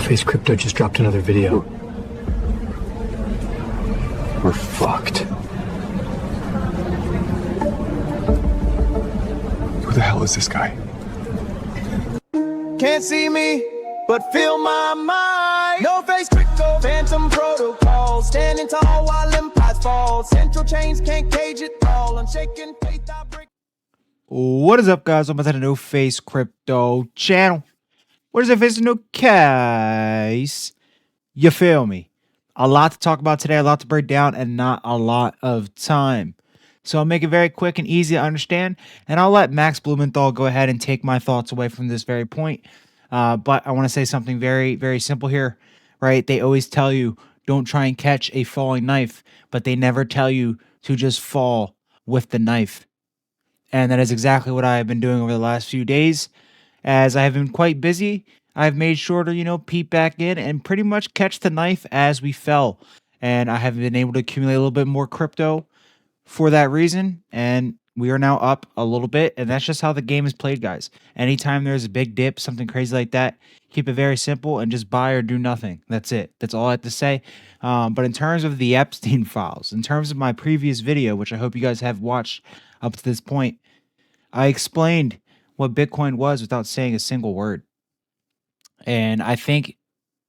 No-Face Crypto just dropped another video. We're fucked. Who the hell is this guy? Can't see me, but feel my mind. No-Face Crypto, phantom protocol. Standing tall while empires fall. Central chains can't cage it all. Unshaken faith I break. What is up, guys? I'm at the No-Face Crypto channel. What is it, face? No case. You feel me? A lot to talk about today, a lot to break down, and not a lot of time. So I'll make it very quick and easy to understand, and I'll let Max Blumenthal go ahead and take my thoughts away from this very point. But I want to say something very, very simple here, right? They always tell you, don't try and catch a falling knife, but they never tell you to just fall with the knife. And that is exactly what I have been doing over the last few days. As I have been quite busy, I've made sure to, peep back in and pretty much catch the knife as we fell. And I have been able to accumulate a little bit more crypto for that reason. And we are now up a little bit. And that's just how the game is played, guys. Anytime there's a big dip, something crazy like that, keep it very simple and just buy or do nothing. That's it. That's all I have to say. But in terms of the Epstein files, in terms of my previous video, which I hope you guys have watched up to this point, I explained what Bitcoin was without saying a single word. And I think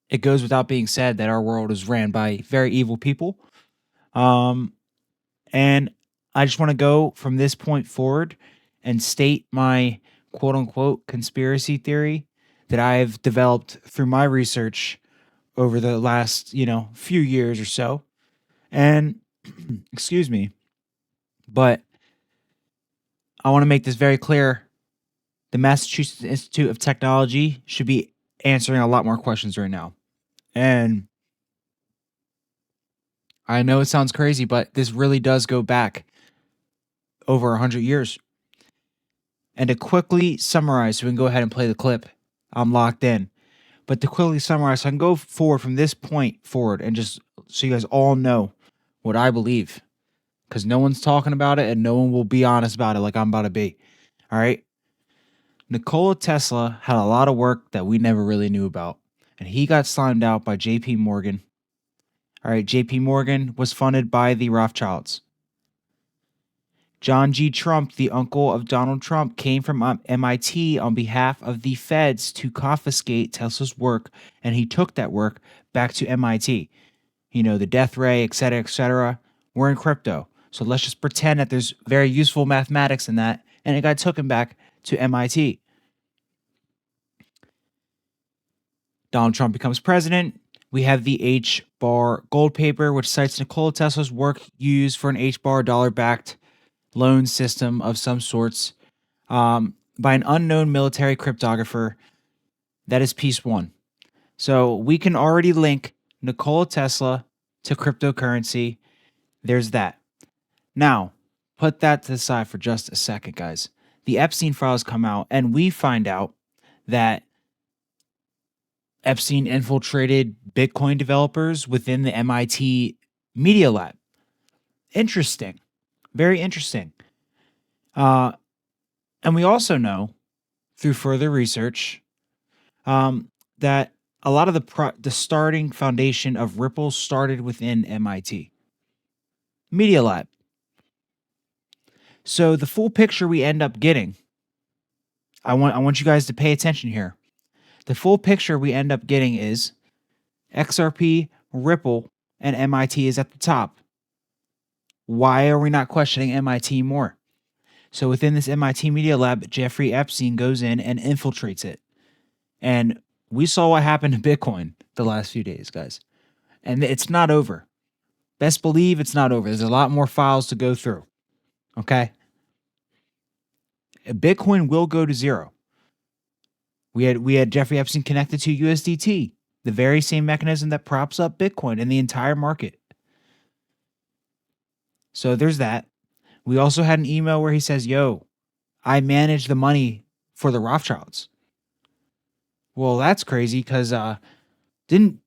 it goes without being said that our world is ran by very evil people. And I just want to go from this point forward and state my quote unquote conspiracy theory that I've developed through my research over the last, few years or so. And excuse me, but I want to make this very clear. The Massachusetts Institute of Technology should be answering a lot more questions right now. And I know it sounds crazy, but this really does go back over 100 years. And to quickly summarize, so we can go ahead and play the clip. I'm locked in. But to quickly summarize, so I can go forward from this point forward and just so you guys all know what I believe. Because no one's talking about it and no one will be honest about it like I'm about to be. All right? Nikola Tesla had a lot of work that we never really knew about. And he got slimed out by J.P. Morgan. All right, J.P. Morgan was funded by the Rothschilds. John G. Trump, the uncle of Donald Trump, came from MIT on behalf of the feds to confiscate Tesla's work, and he took that work back to MIT. The death ray, et cetera, we're in crypto. So let's just pretend that there's very useful mathematics in that, and it got taken back to MIT. Donald Trump becomes president. We have the H-bar gold paper, which cites Nikola Tesla's work used for an H-bar dollar-backed loan system of some sorts by an unknown military cryptographer. That is piece one. So we can already link Nikola Tesla to cryptocurrency. There's that. Now, put that to the side for just a second, guys. The Epstein files come out, and we find out that Epstein infiltrated Bitcoin developers within the MIT Media Lab. Interesting. Very interesting. And we also know, through further research, that a lot of the starting foundation of Ripple started within MIT Media Lab. So the full picture we end up getting, I want you guys to pay attention here. The full picture we end up getting is XRP, Ripple, and MIT is at the top. Why are we not questioning MIT more? So within this MIT Media Lab, Jeffrey Epstein goes in and infiltrates it. And we saw what happened to Bitcoin the last few days, guys. And it's not over. Best believe it's not over. There's a lot more files to go through. Okay? Bitcoin will go to zero. We had Jeffrey Epstein connected to USDT, the very same mechanism that props up Bitcoin and the entire market. So there's that. We also had an email where he says, yo, I manage the money for the Rothschilds. Well, that's crazy because didn't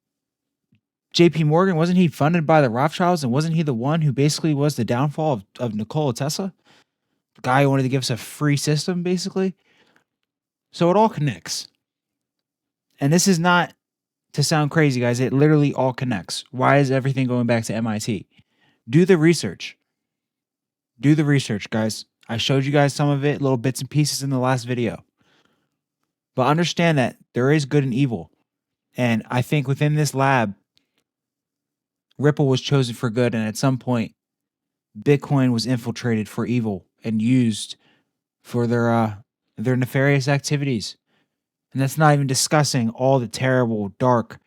JP Morgan, wasn't he funded by the Rothschilds, and wasn't he the one who basically was the downfall of Nikola Tesla? The guy who wanted to give us a free system, basically. So it all connects. And this is not to sound crazy, guys, it literally all connects. Why is everything going back to MIT? Do the research. Do the research, guys. I showed you guys some of it, little bits and pieces in the last video. But understand that there is good and evil. And I think within this lab, Ripple was chosen for good. And at some point, Bitcoin was infiltrated for evil and used for their nefarious activities. And that's not even discussing all the terrible, dark,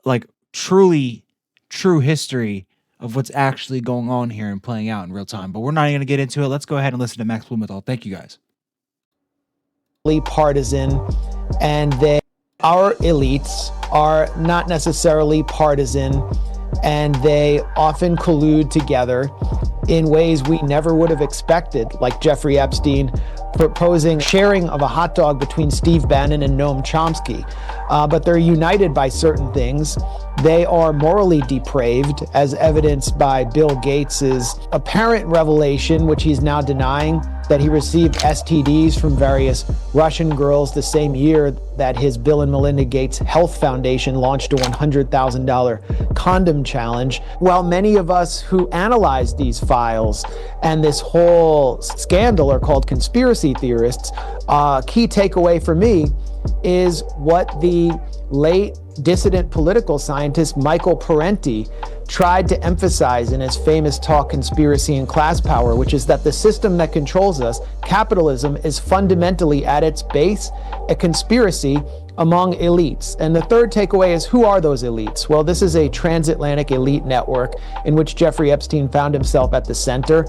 like truly true history of what's actually going on here and playing out in real time. But we're not even going to get into it. Let's go ahead and listen to Max Blumenthal. Thank you, guys. Partisan, and our elites are not necessarily partisan, and they often collude together in ways we never would have expected, like Jeffrey Epstein proposing sharing of a hot dog between Steve Bannon and Noam Chomsky. But they're united by certain things. They are morally depraved, as evidenced by Bill Gates's apparent revelation, which he's now denying, that he received STDs from various Russian girls the same year that his Bill and Melinda Gates Health Foundation launched a $100,000 condom challenge. While many of us who analyze these files and this whole scandal are called conspiracy theorists, key takeaway for me is what the late dissident political scientist Michael Parenti tried to emphasize in his famous talk, Conspiracy and Class Power, which is that the system that controls us, capitalism, is fundamentally at its base a conspiracy among elites. And the third takeaway is, who are those elites? Well, this is a transatlantic elite network in which Jeffrey Epstein found himself at the center,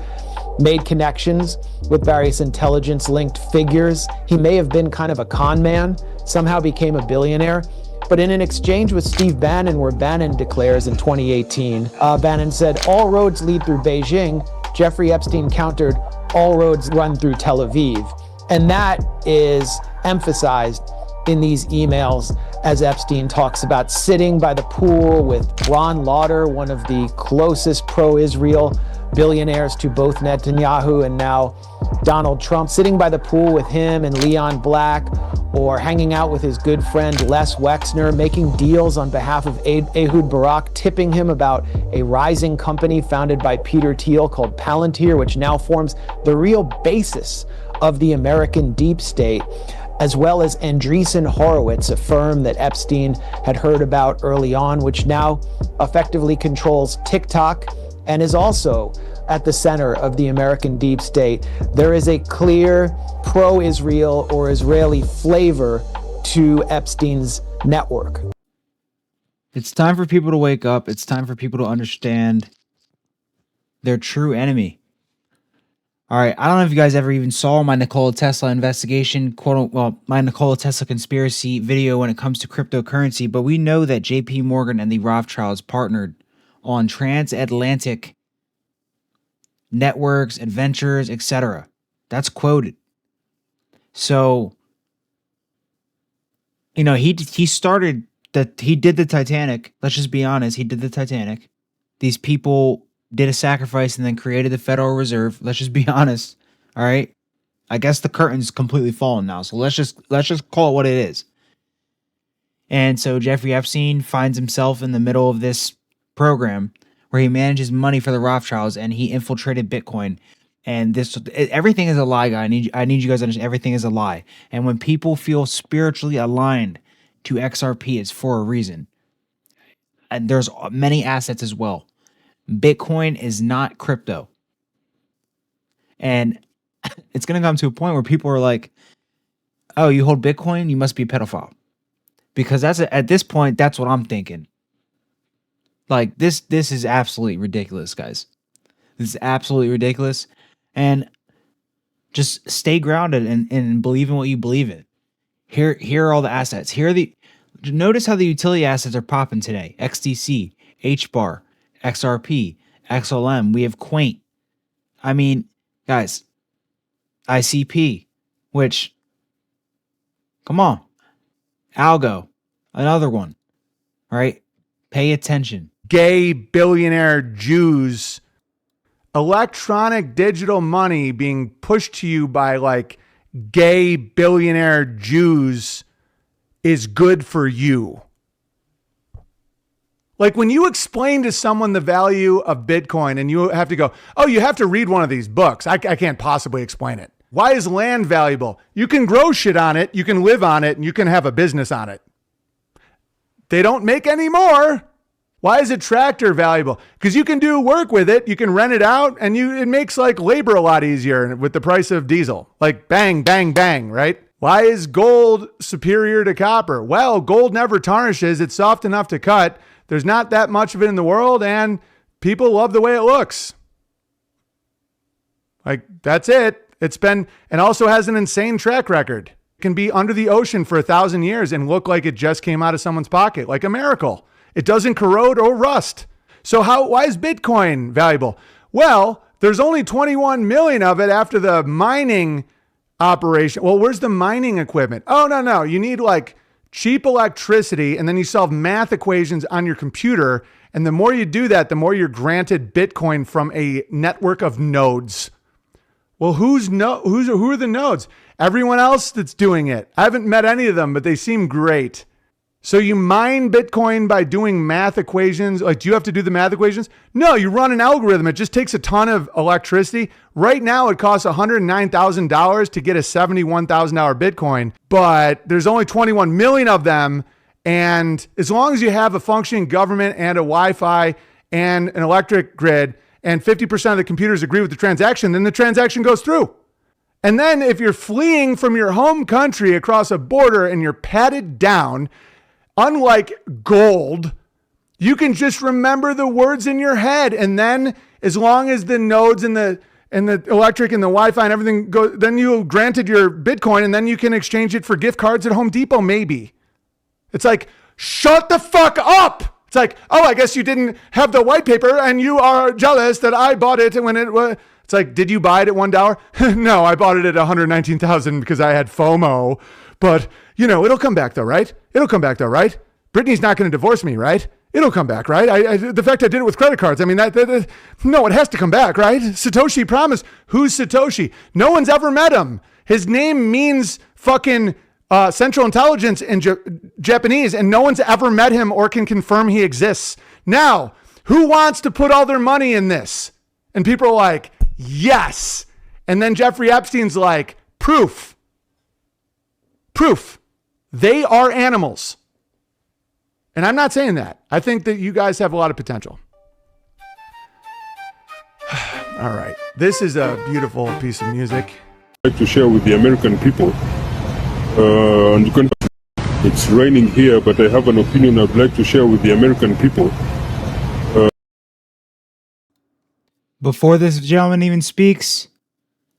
made connections with various intelligence-linked figures. He may have been kind of a con man, somehow became a billionaire. But in an exchange with Steve Bannon, where Bannon declares in 2018, Bannon said, all roads lead through Beijing. Jeffrey Epstein countered, all roads run through Tel Aviv. And that is emphasized in these emails as Epstein talks about sitting by the pool with Ron Lauder, one of the closest pro-Israel billionaires to both Netanyahu and now Donald Trump, sitting by the pool with him and Leon Black, or hanging out with his good friend Les Wexner, making deals on behalf of Ehud Barak, tipping him about a rising company founded by Peter Thiel called Palantir, which now forms the real basis of the American deep state, as well as Andreessen Horowitz, a firm that Epstein had heard about early on, which now effectively controls TikTok and is also at the center of the American deep state. There is a clear pro-Israel or Israeli flavor to Epstein's network. It's time for people to wake up. It's time for people to understand their true enemy. All right, I don't know if you guys ever even saw my Nikola Tesla investigation, my Nikola Tesla conspiracy video when it comes to cryptocurrency, but we know that JP Morgan and the Rothschilds partnered on transatlantic networks, adventures, etc. That's quoted. So, you know, he started that, he did the Titanic. Let's just be honest, he did the Titanic. These people did a sacrifice and then created the Federal Reserve. Let's just be honest. All right. I guess the curtain's completely fallen now. So let's just call it what it is. And so Jeffrey Epstein finds himself in the middle of this program where he manages money for the Rothschilds and he infiltrated Bitcoin. And everything is a lie, guy. I need you guys to understand everything is a lie. And when people feel spiritually aligned to XRP, it's for a reason. And there's many assets as well. Bitcoin is not crypto. And it's going to come to a point where people are like, oh, you hold Bitcoin? You must be a pedophile. Because at this point, that's what I'm thinking. Like, this is absolutely ridiculous, guys. This is absolutely ridiculous. And just stay grounded and believe in what you believe in. Here are all the assets. Notice how the utility assets are popping today. XDC, HBAR, XRP, XLM. We have Quaint. I mean, guys, ICP, which, come on. Algo, another one. All right? Pay attention. Gay billionaire Jews, electronic digital money being pushed to you by like gay billionaire Jews is good for you. Like when you explain to someone the value of Bitcoin and you have to go, oh, you have to read one of these books. I can't possibly explain it. Why is land valuable? You can grow shit on it, you can live on it, and you can have a business on it. They don't make any more. Why is a tractor valuable? Because you can do work with it, you can rent it out, and it makes like labor a lot easier with the price of diesel. Like bang, bang, bang, right? Why is gold superior to copper? Well, gold never tarnishes. It's soft enough to cut. There's not that much of it in the world, and people love the way it looks. Like, that's it. It's been, and also has an insane track record. It can be under the ocean for 1,000 years and look like it just came out of someone's pocket, like a miracle. It doesn't corrode or rust. So why is Bitcoin valuable? Well, there's only 21 million of it after the mining operation. Well, where's the mining equipment? Oh, no. You need like cheap electricity, and then you solve math equations on your computer. And the more you do that, the more you're granted Bitcoin from a network of nodes. Well, who are the nodes? Everyone else that's doing it. I haven't met any of them, but they seem great. So you mine Bitcoin by doing math equations. Like, do you have to do the math equations? No, you run an algorithm. It just takes a ton of electricity. Right now, it costs $109,000 to get a $71,000 Bitcoin, but there's only 21 million of them. And as long as you have a functioning government and a Wi-Fi and an electric grid, and 50% of the computers agree with the transaction, then the transaction goes through. And then if you're fleeing from your home country across a border and you're patted down, unlike gold, you can just remember the words in your head. And then as long as the nodes and the electric and the Wi-Fi and everything go, then you granted your Bitcoin, and then you can exchange it for gift cards at Home Depot, maybe. It's like, shut the fuck up. It's like, oh, I guess you didn't have the white paper and you are jealous that I bought it when it was. It's like, did you buy it at $1? No, I bought it at $119,000 because I had FOMO. But, it'll come back though, right? It'll come back though, right? Brittany's not going to divorce me, right? It'll come back, right? The fact I did it with credit cards, I mean, no, it has to come back, right? Satoshi promised. Who's Satoshi? No one's ever met him. His name means fucking Central Intelligence in Japanese, and no one's ever met him or can confirm he exists. Now, who wants to put all their money in this? And people are like, yes. And then Jeffrey Epstein's like, proof. They are animals. And I'm not saying that. I think that you guys have a lot of potential. All right. This is a beautiful piece of music. I'd like to share with the American people. And you can, it's raining here, but I have an opinion I'd like to share with the American people. Before this gentleman even speaks,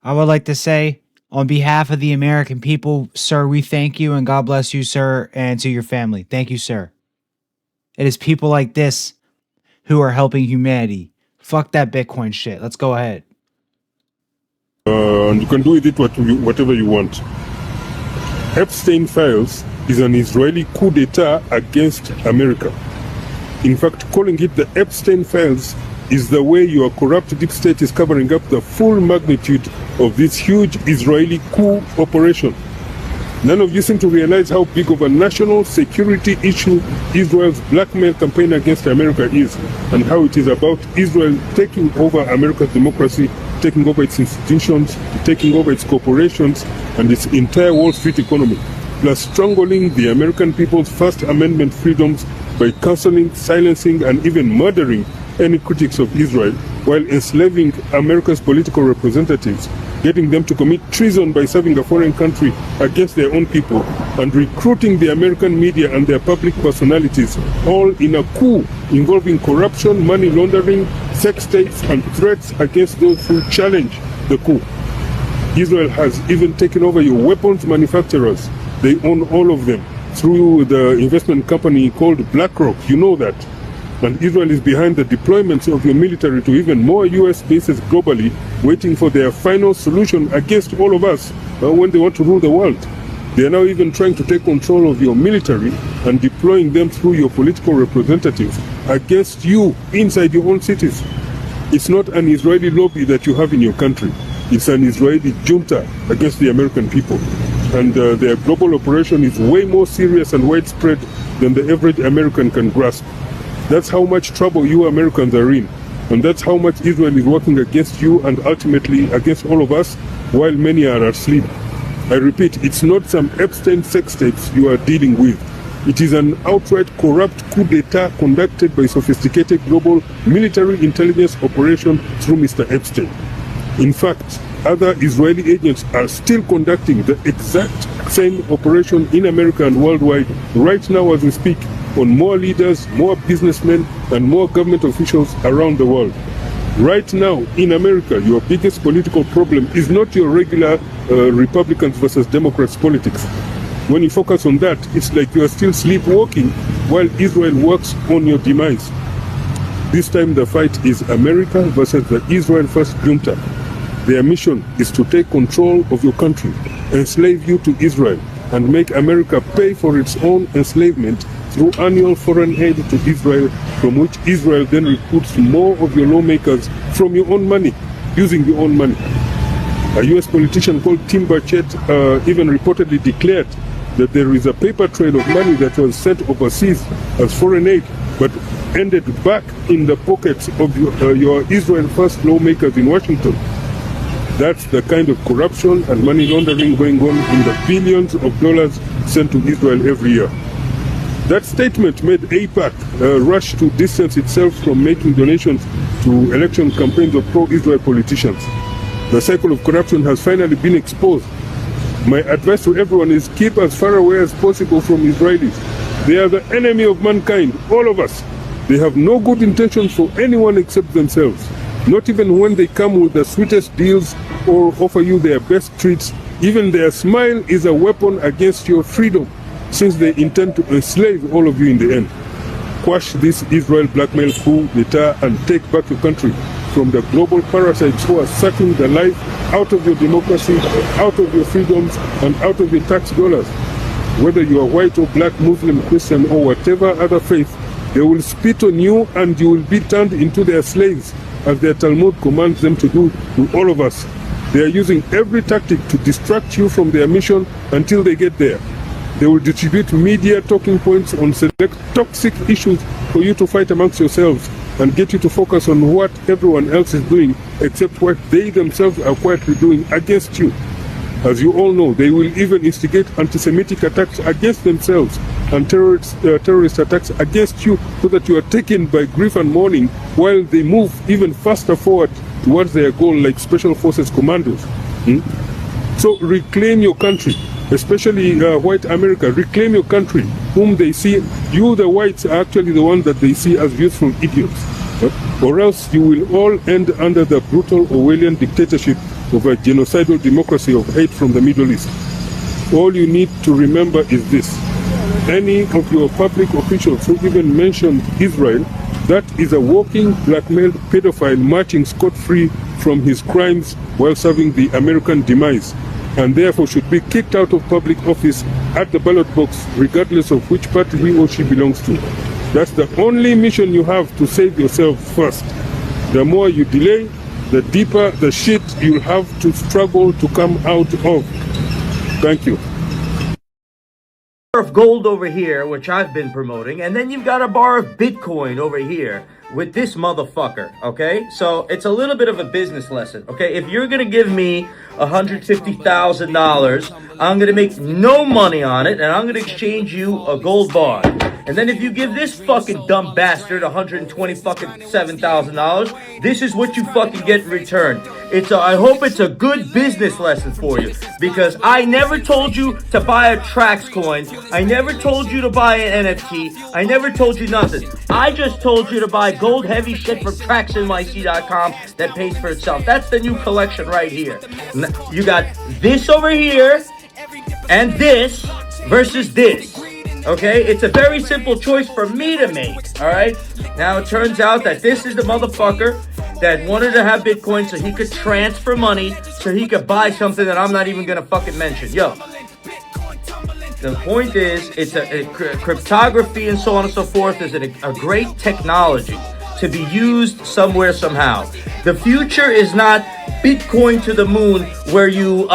I would like to say, on behalf of the American people, sir, we thank you, and God bless you, sir, and to your family. Thank you, sir. It is people like this who are helping humanity. Fuck that Bitcoin shit. Let's go ahead. And you can do with it whatever you want. Epstein files is an Israeli coup d'etat against America. In fact, calling it the Epstein files is the way your corrupt deep state is covering up the full magnitude of this huge Israeli coup operation. None of you seem to realize how big of a national security issue Israel's blackmail campaign against America is, and how it is about Israel taking over America's democracy, taking over its institutions, taking over its corporations, and its entire Wall Street economy, plus strangling the American people's First Amendment freedoms by canceling, silencing, and even murdering any critics of Israel, while enslaving America's political representatives, getting them to commit treason by serving a foreign country against their own people, and recruiting the American media and their public personalities, all in a coup involving corruption, money laundering, sex tapes, and threats against those who challenge the coup. Israel has even taken over your weapons manufacturers. They own all of them through the investment company called BlackRock. You know that. And Israel is behind the deployments of your military to even more US bases globally, waiting for their final solution against all of us when they want to rule the world. They are now even trying to take control of your military and deploying them through your political representatives against you inside your own cities. It's not an Israeli lobby that you have in your country. It's an Israeli junta against the American people. And their global operation is way more serious and widespread than the average American can grasp. That's how much trouble you Americans are in. And that's how much Israel is working against you and ultimately against all of us while many are asleep. I repeat, it's not some Epstein sex tapes you are dealing with. It is an outright corrupt coup d'etat conducted by sophisticated global military intelligence operation through Mr. Epstein. In fact, other Israeli agents are still conducting the exact same operation in America and worldwide right now as we speak on more leaders, more businessmen, and more government officials around the world. Right now in America, your biggest political problem is not your regular Republicans versus Democrats politics. When you focus on that, it's like you are still sleepwalking while Israel works on your demise. This time the fight is America versus the Israel First Junta. Their mission is to take control of your country, enslave you to Israel, and make America pay for its own enslavement through annual foreign aid to Israel, from which Israel then recruits more of your lawmakers from your own money, using your own money. A US politician called Tim Burchett even reportedly declared that there is a paper trail of money that was sent overseas as foreign aid, but ended back in the pockets of your Israel First lawmakers in Washington. That's the kind of corruption and money laundering going on in the billions of dollars sent to Israel every year. That statement made AIPAC rush to distance itself from making donations to election campaigns of pro-Israel politicians. The cycle of corruption has finally been exposed. My advice to everyone is keep as far away as possible from Israelis. They are the enemy of mankind, all of us. They have no good intentions for anyone except themselves. Not even when they come with the sweetest deals or offer you their best treats. Even their smile is a weapon against your freedom, since they intend to enslave all of you in the end. Quash this Israel blackmail coup d'etat and take back your country from the global parasites who are sucking the life out of your democracy, out of your freedoms, and out of your tax dollars. Whether you are white or black, Muslim, Christian, or whatever other faith, they will spit on you and you will be turned into their slaves, as their Talmud commands them to do to all of us. They are using every tactic to distract you from their mission until they get there. They will distribute media talking points on select toxic issues for you to fight amongst yourselves and get you to focus on what everyone else is doing except what they themselves are quietly doing against you. As you all know, they will even instigate anti-Semitic attacks against themselves and terrorist attacks against you so that you are taken by grief and mourning while they move even faster forward towards their goal like Special Forces commandos. So reclaim your country, especially white America. Reclaim your country, whom they see, you the whites are actually the ones that they see as useful idiots. Or else you will all end under the brutal Orwellian dictatorship of a genocidal democracy of hate from the Middle East. All you need to remember is this. Any of your public officials who even mention Israel, that is a walking blackmailed pedophile marching scot-free from his crimes while serving the American demise, and therefore should be kicked out of public office at the ballot box regardless of which party he or she belongs to. That's the only mission you have to save yourself first. The more you delay, the deeper the shit you'll have to struggle to come out of. Thank you. Of gold over here, which I've been promoting, and then you've got a bar of Bitcoin over here with this motherfucker, okay? So it's a little bit of a business lesson, okay? If you're gonna give me $150,000, I'm gonna make no money on it, and I'm gonna exchange you a gold bar. And then if you give this fucking dumb bastard $127,000, this is what you fucking get in return. I hope it's a good business lesson for you, because I never told you to buy a Trax coin. I never told you to buy an NFT. I never told you nothing. I just told you to buy gold heavy shit from TraxNYC.com that pays for itself. That's the new collection right here. You got this over here and this versus this. Okay, it's a very simple choice for me to make, all right? Now, it turns out that this is the motherfucker that wanted to have Bitcoin so he could transfer money so he could buy something that I'm not even going to fucking mention. Yo, the point is, it's cryptography and so on and so forth is a great technology to be used somewhere, somehow. The future is not Bitcoin to the moon where you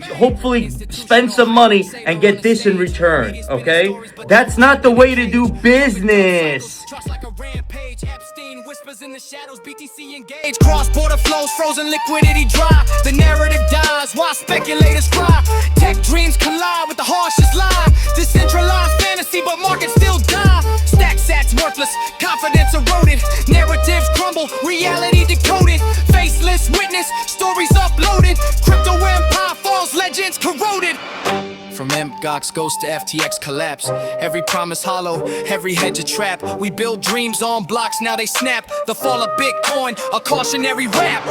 hopefully spend some money and get this in return, okay? That's not the way to do business. Like a rampage, Epstein whispers in the shadows, BTC engage. Cross-border flows, frozen liquidity dry. The narrative dies while speculators cry. Tech dreams collide with the harshest lie. Decentralized fantasy, but markets still die. Stack sats worthless, confidence eroded. Narratives crumble, reality decoded. Faceless witness, stories uploaded. Crypto empire falls, legends corroded. From MGOX goes to FTX collapse. Every promise hollow, every hedge a trap. We build dreams on blocks, now they snap. The fall of Bitcoin, a cautionary rap.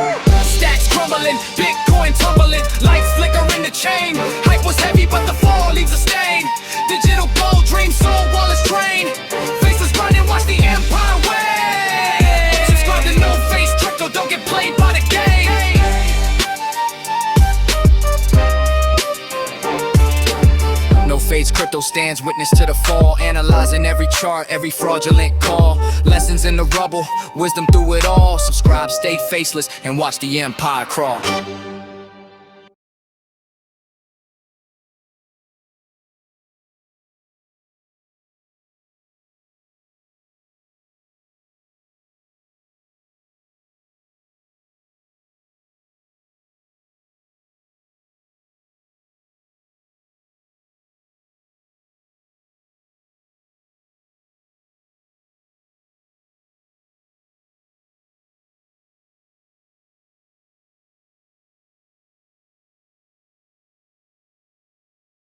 Stacks crumbling, Bitcoin tumbling. Lights flicker in the chain. Hype was heavy, but the fall leaves a stain. Digital gold, dream soul, wallet's drained. Faceless grinding, watch the empire wane. Subscribe to No Face Crypto, don't get played by the game. No Face Crypto stands witness to the fall, analyzing every chart, every fraudulent call. Lessons in the rubble, wisdom through it all. Subscribe, stay faceless, and watch the empire crawl.